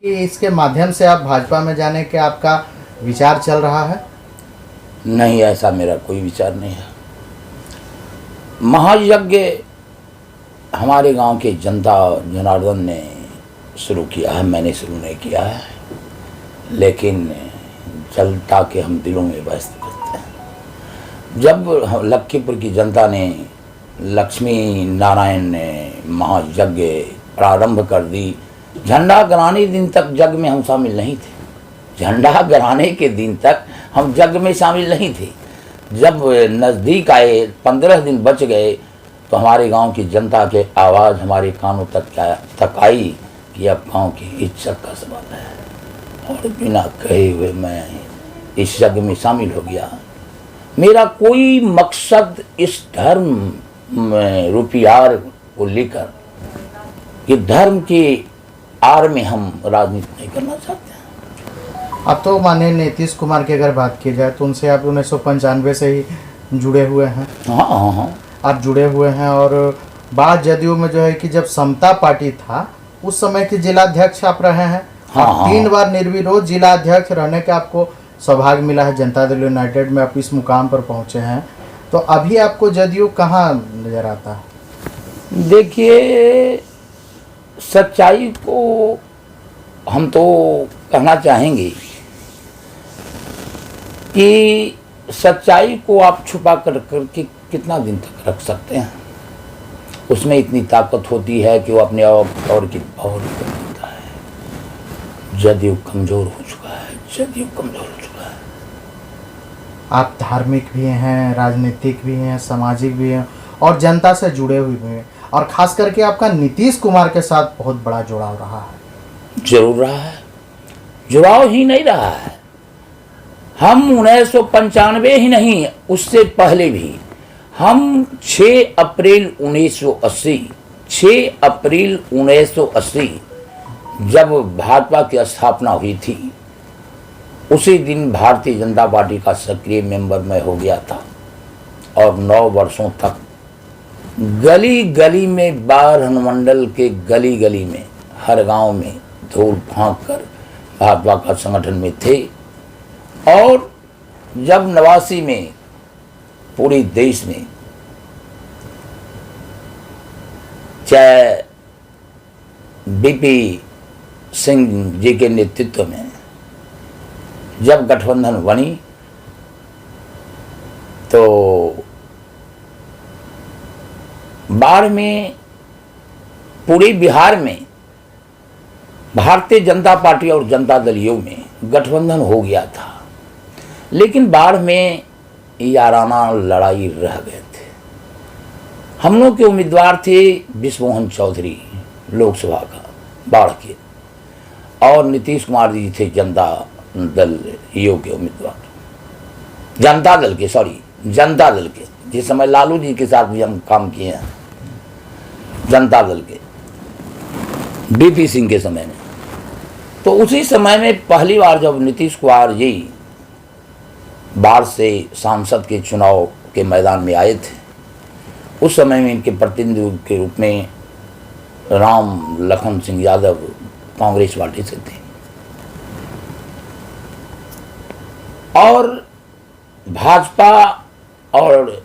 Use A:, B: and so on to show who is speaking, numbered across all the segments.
A: कि इसके माध्यम से आप भाजपा में जाने के आपका विचार चल रहा है?
B: नहीं, ऐसा मेरा कोई विचार नहीं है। महायज्ञ हमारे गांव के जनता जनार्दन ने शुरू किया है, मैंने शुरू नहीं किया है, लेकिन जनता के हम दिलों में बसते रहते हैं। जब लखीमपुर की जनता ने लक्ष्मी नारायण ने महायज्ञ प्रारंभ कर दी, झंडा गिराने दिन तक जग में हम शामिल नहीं थे। झंडा गिराने के दिन तक हम जग में शामिल नहीं थे। जब नज़दीक आए, 15 दिन बच गए, तो हमारे गांव की जनता के आवाज़ हमारे कानों तक आई कि अब गांव की इज्जत का सवाल है, और बिना कहे हुए मैं इस यज्ञ में शामिल हो गया। मेरा कोई मकसद इस धर्म में रूपी आर को लेकर कि धर्म के आर में हम राजनीति नहीं करना चाहते हैं।
A: अब तो माननीय नीतीश कुमार की अगर बात की जाए तो उनसे आप 1995 से ही जुड़े हुए हैं।
B: हाँ,
A: आप जुड़े हुए हैं, और बाद जदयू में जो है कि जब समता पार्टी था उस समय के जिलाध्यक्ष आप रहे हैं।
B: हाँ,
A: 3 बार निर्विरोध जिलाध्यक्ष रहने का आपको सौभाग्य मिला है। जनता दल यूनाइटेड में आप इस मुकाम पर पहुंचे हैं, तो अभी आपको जदयू कहाँ नजर आता है?
B: देखिए, सच्चाई को हम तो कहना चाहेंगे कि सच्चाई को आप छुपा कर के कितना दिन तक रख सकते हैं? उसमें इतनी ताकत होती है कि वो अपने और की पावर कर देता है। जदयू कमज़ोर हो चुका है, जदयू कमज़ोर हो चुका है।
A: आप धार्मिक भी हैं, राजनीतिक भी हैं, सामाजिक भी हैं, और जनता से जुड़े हुए भी हैं, और खास करके आपका नीतीश कुमार के साथ बहुत बड़ा जुड़ाव रहा है।
B: जरूर रहा है, जुड़ाव ही नहीं रहा है। हम 1995 ही नहीं, उससे पहले भी हम 6 अप्रैल 1980 जब भाजपा की स्थापना हुई थी, उसी दिन भारतीय जनता पार्टी का सक्रिय मेंबर मैं हो गया था, और 9 वर्षों तक गली गली में, बार अनुमंडल के गली गली में, हर गांव में धूल फांक कर भाजपा का संगठन में थे। और जब 89 में पूरे देश में, चाहे बीपी सिंह जी के नेतृत्व में जब गठबंधन बनी, तो बाढ़ में पूरे बिहार में भारतीय जनता पार्टी और जनता दल यू में गठबंधन हो गया था, लेकिन बाढ़ में याराना लड़ाई रह गए थे। हम लोग के उम्मीदवार थे विश्वमोहन चौधरी लोकसभा का बाढ़ के, और नीतीश कुमार जी थे जनता दल यू के उम्मीदवार। जनता दल के जिस समय लालू जी के साथ भी हम काम किए हैं, जनता दल के बीपी सिंह के समय में। तो उसी समय में पहली बार जब नीतीश कुमार जी बाढ़ से सांसद के चुनाव के मैदान में आए थे, उस समय में इनके प्रतिनिधि के रूप में राम लखन सिंह यादव कांग्रेस पार्टी से थे, और भाजपा और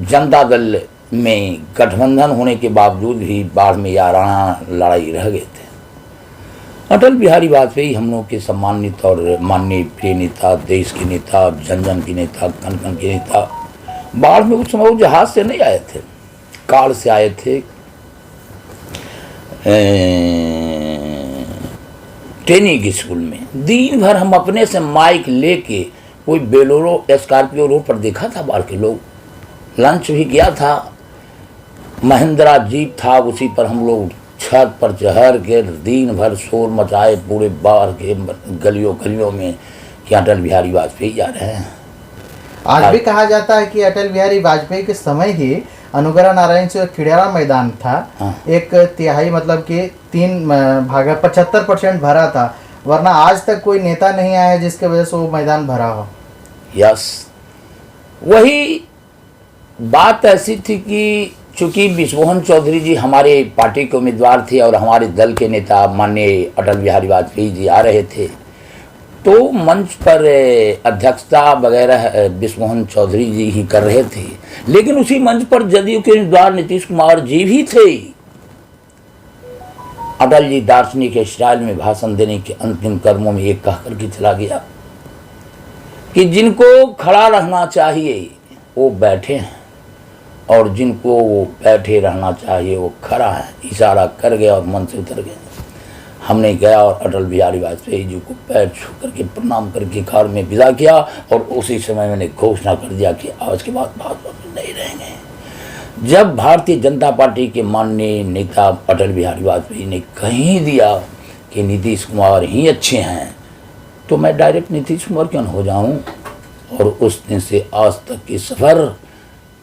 B: जनता दल में गठबंधन होने के बावजूद भी बाढ़ में याराना लड़ाई रह गए थे। अटल बिहारी वाजपेयी हम लोग के सम्मानित और माननीय प्रिय नेता, देश के नेता, जन जन के नेता, कण कण के नेता। बाढ़ में उस समय वो जहाज से नहीं आए थे, कार से आए थे, ट्रेनिंग स्कूल में। दिन भर हम अपने से माइक लेके, कोई बेलोरो स्कॉर्पियो रोड पर देखा था बाढ़ के लोग, लंच भी किया था, महिंद्रा जीप था, उसी पर हम लोग छत पर चढ़ के दिन भर शोर मचाए पूरे बाढ़ के गलियों गलियों में कि अटल बिहारी वाजपेयी जा रहे हैं।
A: आज भी कहा जाता है कि अटल बिहारी वाजपेयी के समय ही अनुग्रह नारायण से खिड़ियारा मैदान था।
B: हाँ।
A: 1/3 मतलब कि 3 भागा 75% भरा था, वरना आज तक कोई नेता नहीं आया जिसके वजह से वो मैदान भरा हो।
B: यस, वही बात ऐसी थी कि चूंकि विश्वमोहन चौधरी जी हमारे पार्टी के उम्मीदवार थे और हमारे दल के नेता माननीय अटल बिहारी वाजपेयी जी आ रहे थे, तो मंच पर अध्यक्षता वगैरह विश्वमोहन चौधरी जी ही कर रहे थे। लेकिन उसी मंच पर जदयू के उम्मीदवार नीतीश कुमार जी भी थे। अटल जी दार्शनिक स्टाइल में भाषण देने के अंतिम कर्मों में एक कह करके चला गया कि जिनको खड़ा रहना चाहिए वो बैठे हैं और जिनको वो बैठे रहना चाहिए वो खड़ा है। इशारा कर गया और मन से उतर गए। हमने गया और अटल बिहारी वाजपेयी जी को पैर छू करके प्रणाम करके कार में विदा किया और उसी समय मैंने घोषणा कर दिया कि आज के बाद भाजपा में नहीं रहेंगे। जब भारतीय जनता पार्टी के माननीय नेता अटल बिहारी वाजपेयी ने कहीं दिया कि नीतीश कुमार ही अच्छे हैं, तो मैं डायरेक्ट नीतीश कुमार क्यों न हो जाऊं। और उस दिन से आज तक की सफ़र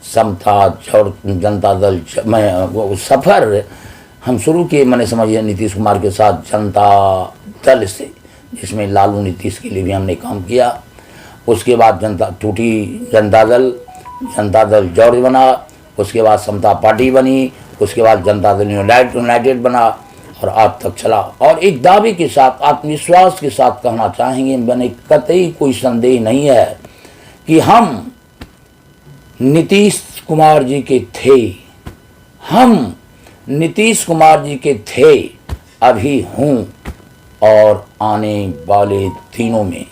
B: समता और जनता दल मैं वो सफ़र हम शुरू किए, मैंने समझिए नीतीश कुमार के साथ जनता दल से, जिसमें लालू नीतीश के लिए भी हमने काम किया। उसके बाद जनता टूटी, जनता दल जॉर्ज बना, उसके बाद समता पार्टी बनी, उसके बाद जनता दल यूनाइटेड बना और आज तक चला। और एक दावे के साथ, आत्मविश्वास के साथ कहना चाहेंगे, मैंने कतई कोई संदेह नहीं है कि हम नीतीश कुमार जी के थे, हम नीतीश कुमार जी के थे, अभी हूँ और आने वाले दिनों में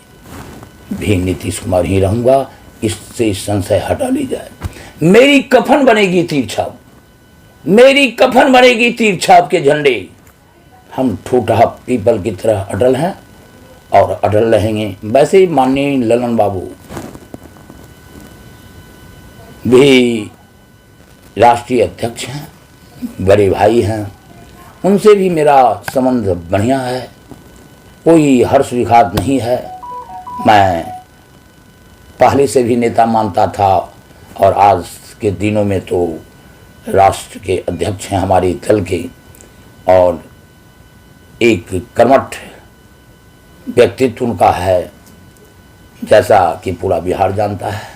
B: भी नीतीश कुमार ही रहूँगा। इससे संशय हटा ली जाए। मेरी कफन बनेगी तीर छाप, मेरी कफन बनेगी तीर छाप के झंडे। हम ठूठा पीपल की तरह अटल हैं और अटल रहेंगे। वैसे माननीय ललन बाबू भी राष्ट्रीय अध्यक्ष हैं, बड़े भाई हैं, उनसे भी मेरा संबंध बढ़िया है, कोई हर्ष विघात नहीं है। मैं पहले से भी नेता मानता था और आज के दिनों में तो राष्ट्र के अध्यक्ष हैं हमारे दल के, और एक कर्मठ व्यक्तित्व उनका है, जैसा कि पूरा बिहार जानता है।